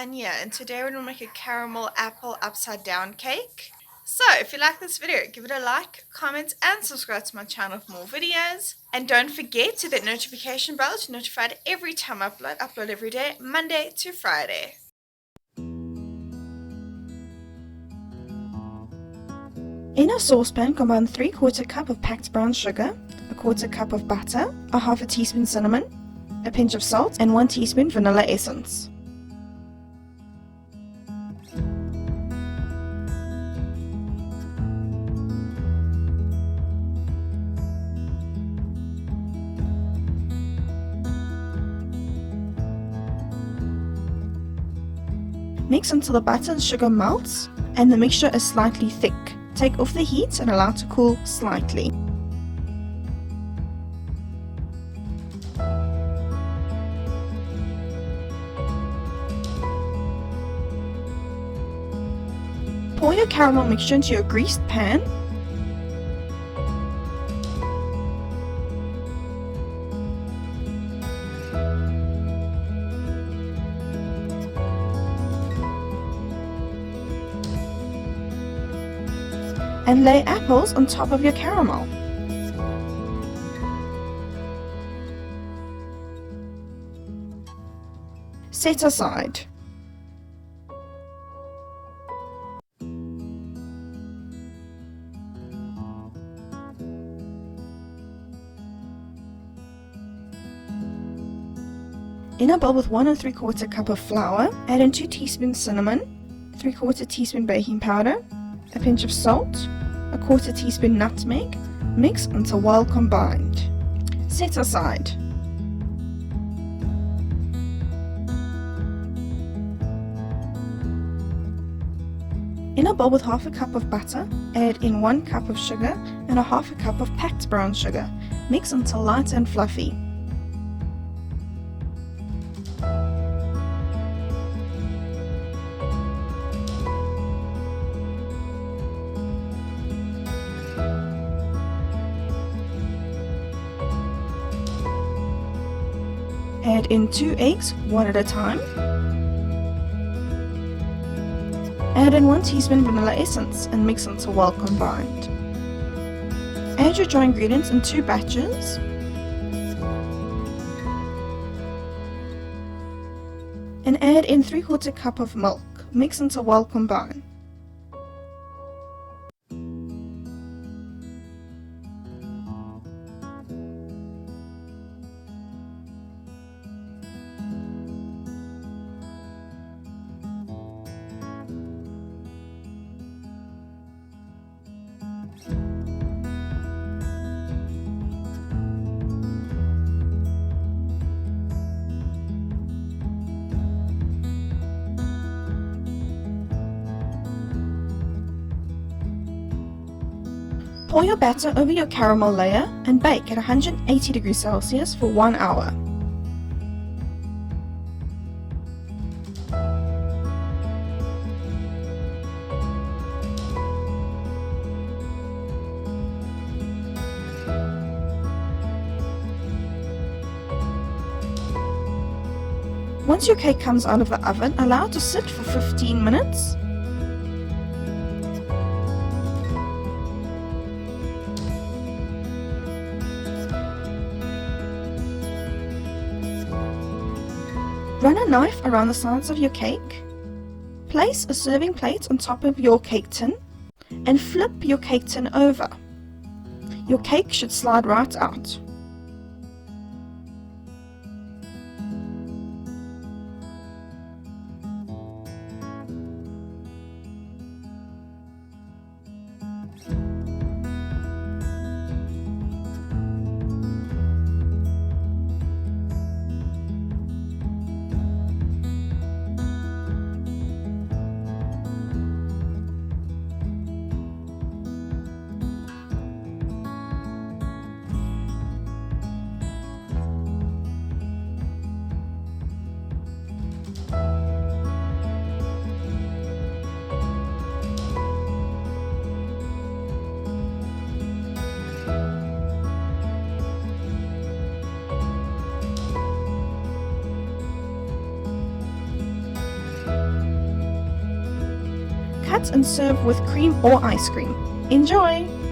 Anya, and today we're going to make a caramel apple upside down cake. So if you like this video, give it a like, comment and subscribe to my channel for more videos. And don't forget to hit that notification bell to be notified every time I upload every day, Monday to Friday. In a saucepan, combine 3/4 cup of packed brown sugar, a 1/4 cup of butter, a 1/2 teaspoon cinnamon, a pinch of salt, and 1 teaspoon vanilla essence. Mix until the butter and sugar melts and the mixture is slightly thick. Take off the heat and allow to cool slightly. Pour your caramel mixture into your greased pan. And lay apples on top of your caramel. Set aside. In a bowl with 1 3/4 cup of flour, add in 2 teaspoons cinnamon, 3/4 teaspoon baking powder, a pinch of salt, a 1/4 teaspoon nutmeg. Mix until well combined. Set aside. In a bowl with 1/2 cup of butter, add in 1 cup of sugar and a 1/2 cup of packed brown sugar. Mix until light and fluffy. Add in 2 eggs, one at a time. Add in 1 teaspoon vanilla essence and mix until well combined. Add your dry ingredients in 2 batches. And add in 3/4 cup of milk. Mix until well combined. Pour your batter over your caramel layer and bake at 180 degrees Celsius for 1 hour. Once your cake comes out of the oven, allow it to sit for 15 minutes. Run a knife around the sides of your cake. Place a serving plate on top of your cake tin and flip your cake tin over. Your cake should slide right out. cut and serve with cream or ice cream. Enjoy!